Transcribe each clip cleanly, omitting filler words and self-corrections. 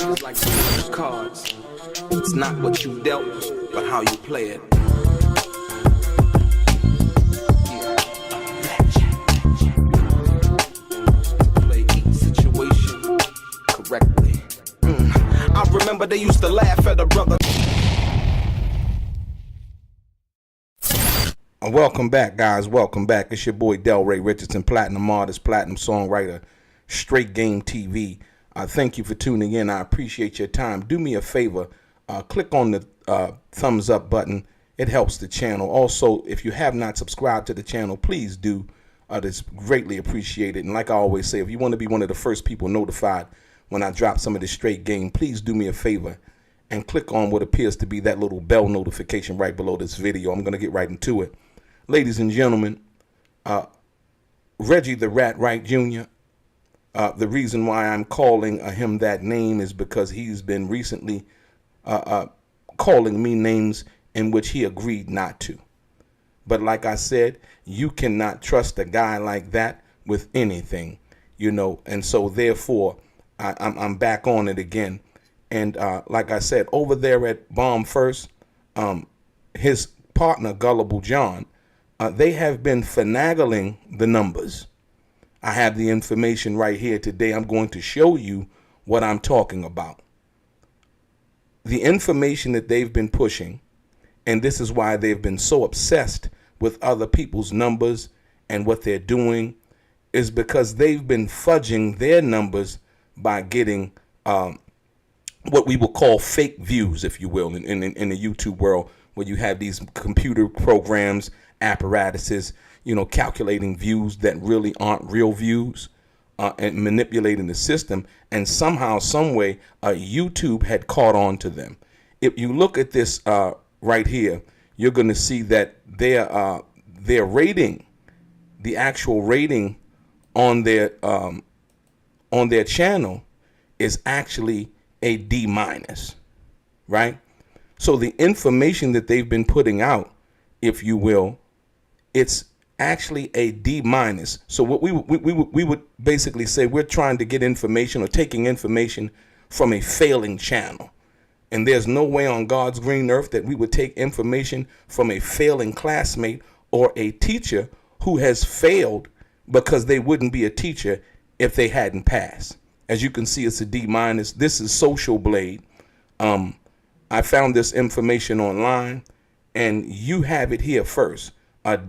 It's like those cards. It's not what you dealt, but how you play it. Play each situation correctly. I remember they used to laugh at a brother. Welcome back, guys. Welcome back. It's your boy Delray Richardson, platinum artist, platinum songwriter, Straight Game TV. Thank you for tuning in. I appreciate your time. Do me a favor, click on the thumbs up button. It helps the channel. Also, if you have not subscribed to the channel, please do. It's greatly appreciated. And like I always say, if you want to be one of the first people notified when I drop some of this straight game, please do me a favor and click on what appears to be that little bell notification right below this video. I'm going to get right into it. Ladies and gentlemen, Reggie the Rat Wright Jr., the reason why I'm calling him that name is because he's been recently calling me names in which he agreed not to. But like I said, you cannot trust a guy like that with anything, you know, and so therefore I'm back on it again. And like I said, over there at Bomb1st, his partner, Gullible John, they have been finagling the numbers. I have the information right here today. I'm going to show you what I'm talking about. The information that they've been pushing, and this is why they've been so obsessed with other people's numbers and what they're doing, is because they've been fudging their numbers by getting what we will call fake views, if you will, in the YouTube world, where you have these computer programs, apparatuses, you know, calculating views that really aren't real views, and manipulating the system. And somehow, some way, YouTube had caught on to them. If you look at this right here, you're going to see that their rating, the actual rating on their channel, is actually a D-, right? So the information that they've been putting out, if you will, it's actually a D-. So what we would basically say, we're trying to get information or taking information from a failing channel. And there's no way on God's green earth that we would take information from a failing classmate or a teacher who has failed, because they wouldn't be a teacher if they hadn't passed. As you can see, it's a D-. This is Social Blade. I found this information online, and you have it here first.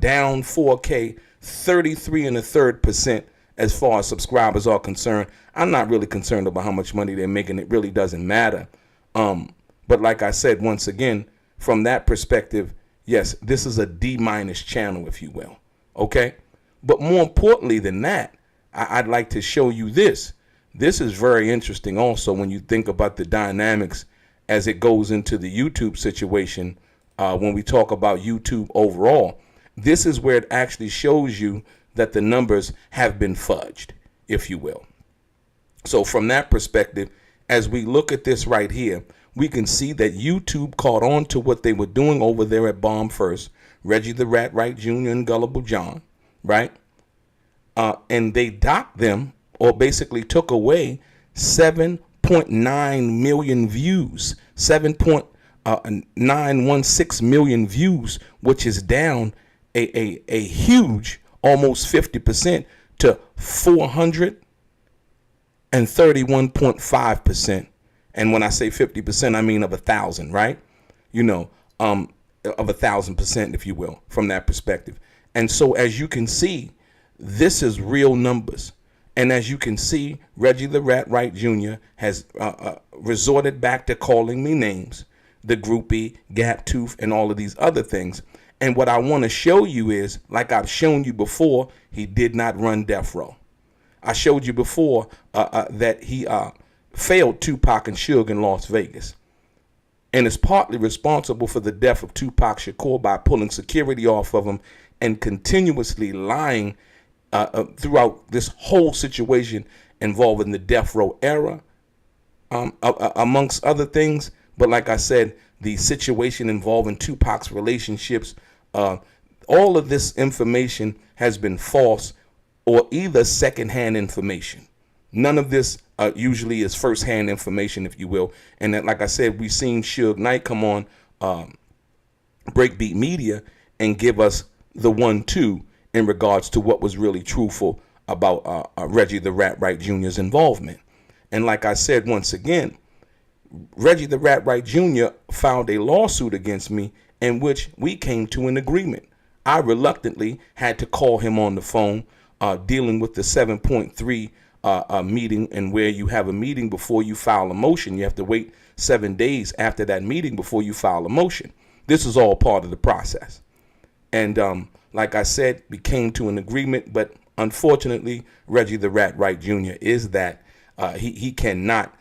Down 4K, 33.33% as far as subscribers are concerned. I'm not really concerned about how much money they're making. It really doesn't matter. But like I said, once again, from that perspective, yes, this is a D- channel, if you will. Okay. But more importantly than that, I'd like to show you this. This is very interesting also when you think about the dynamics as it goes into the YouTube situation. When we talk about YouTube overall, this is where it actually shows you that the numbers have been fudged, if you will. So from that perspective, as we look at this right here, we can see that YouTube caught on to what they were doing over there at Bomb1st, Reggie the Rat Wright Jr. and Gullible John, right? And they docked them, or basically took away 7.9 million views, 7.916 million views, which is down a huge almost 50% to 431.5%. And when I say 50%, I mean of 1,000, right? You know, of 1,000%, if you will, from that perspective. And so as you can see, this is real numbers. And as you can see, Reggie the Rat Wright Jr. has resorted back to calling me names, the groupie, gap tooth, and all of these other things. And what I want to show you is, like I've shown you before, he did not run death row. I showed you before that he failed Tupac and Suge in Las Vegas, and is partly responsible for the death of Tupac Shakur by pulling security off of him and continuously lying throughout this whole situation involving the death row era, amongst other things. But like I said, the situation involving Tupac's relationships, all of this information has been false or either secondhand information. None of this usually is firsthand information, if you will. And that, like I said, we've seen Suge Knight come on Breakbeat Media and give us the 1-2 in regards to what was really truthful about Reggie the Rat Wright Jr.'s involvement. And like I said, once again, Reggie the Rat Wright Jr. filed a lawsuit against me in which we came to an agreement. I reluctantly had to call him on the phone, dealing with the 7.3 meeting, and where you have a meeting before you file a motion. You have to wait 7 days after that meeting before you file a motion. This is all part of the process. And like I said, we came to an agreement, but unfortunately, Reggie the Rat Wright Jr. is that he cannot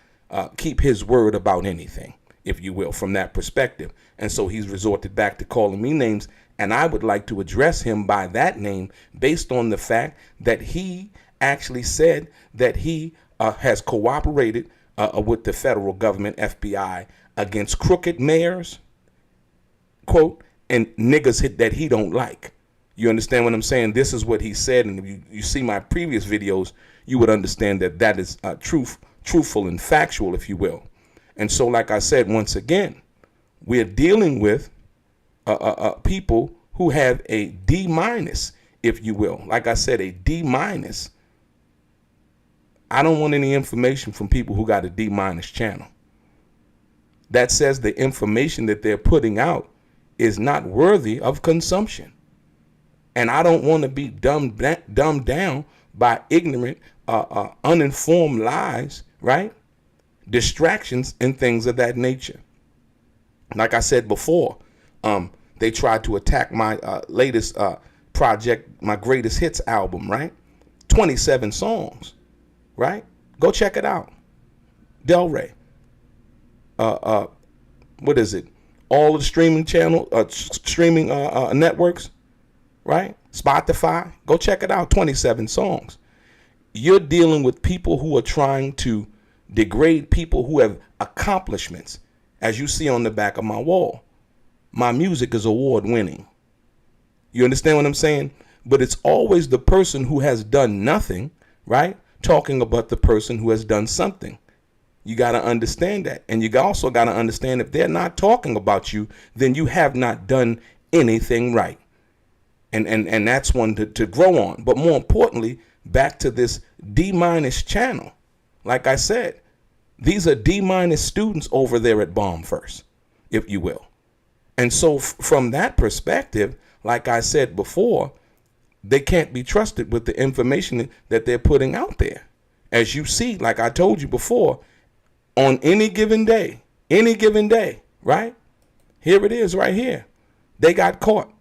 keep his word about anything, if you will, from that perspective. And so he's resorted back to calling me names, and I would like to address him by that name based on the fact that he actually said that he has cooperated with the federal government, FBI, against crooked mayors, quote, and niggas that he don't like. You understand what I'm saying? This is what he said, and if you see my previous videos, you would understand that that is truthful and factual, if you will. And so, like I said, once again, we're dealing with people who have a D-, if you will. Like I said, a D-. I don't want any information from people who got a D- channel. That says the information that they're putting out is not worthy of consumption. And I don't want to be dumbed down by ignorant, uninformed lies, right? Distractions and things of that nature. Like I said before, they tried to attack my latest project, my greatest hits album, right? 27 songs, right? Go check it out. Delray. What is it? All of the streaming networks, right? Spotify. Go check it out. 27 songs. You're dealing with people who are trying to degrade people who have accomplishments. As you see on the back of my wall, my music is award winning. You understand what I'm saying? But it's always the person who has done nothing, right? Talking about the person who has done something. You got to understand that. And you also got to understand, if they're not talking about you, then you have not done anything right. And that's one to grow on. But more importantly, back to this D- channel. Like I said, these are D- students over there at Bomb1st, if you will. And so from that perspective, like I said before, they can't be trusted with the information that they're putting out there. As you see, like I told you before, on any given day, right? Here it is right here. They got caught.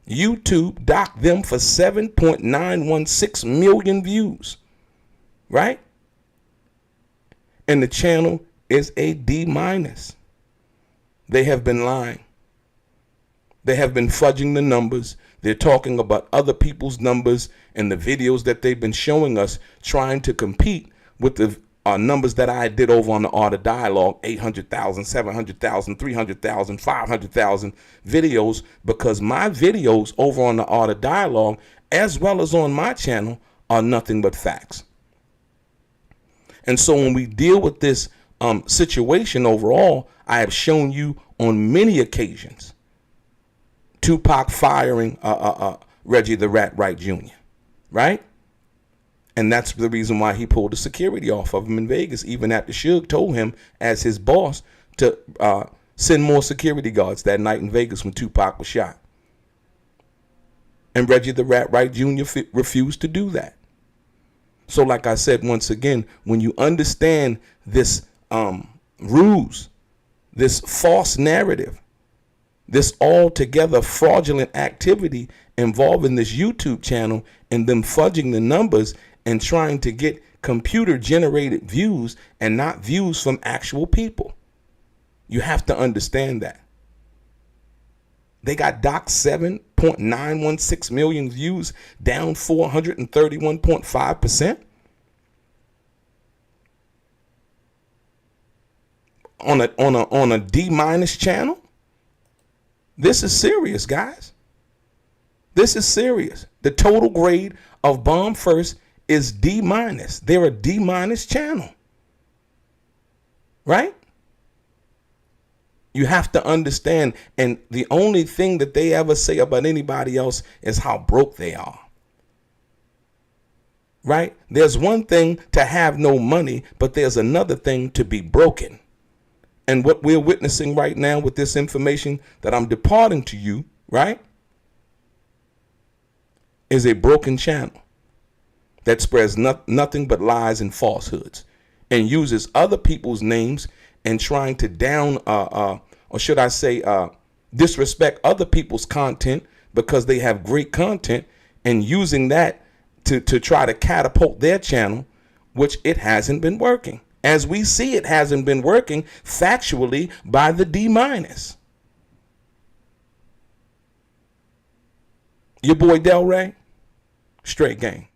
YouTube docked them for 7.916 million views, right? And the channel is a D-. They have been lying. They have been fudging the numbers. They're talking about other people's numbers and the videos that they've been showing us, trying to compete with the numbers that I did over on the Art of Dialogue, 800,000, 700,000, 300,000, 500,000 videos, because my videos over on the Art of Dialogue, as well as on my channel, are nothing but facts. And so when we deal with this situation overall, I have shown you on many occasions Tupac firing Reggie the Rat Wright Jr., right? And that's the reason why he pulled the security off of him in Vegas, even after Suge told him as his boss to send more security guards that night in Vegas when Tupac was shot. And Reggie the Rat Wright Jr. refused to do that. So like I said, once again, when you understand this ruse, this false narrative, this altogether fraudulent activity involving this YouTube channel and them fudging the numbers and trying to get computer generated views and not views from actual people. You have to understand that. They got docked 7.916 million views, down 431.5%. On a D- channel. This is serious, guys. This is serious. The total grade of Bomb1st is D-. They're a D- channel. Right? You have to understand, and the only thing that they ever say about anybody else is how broke they are. Right? There's one thing to have no money, but there's another thing to be broken. And what we're witnessing right now with this information that I'm departing to you, right, is a broken channel that spreads nothing but lies and falsehoods and uses other people's names and trying to down, or should I say, disrespect other people's content because they have great content, and using that to try to catapult their channel, which it hasn't been working. As we see, it hasn't been working factually by the D-. Your boy Delray, straight gang.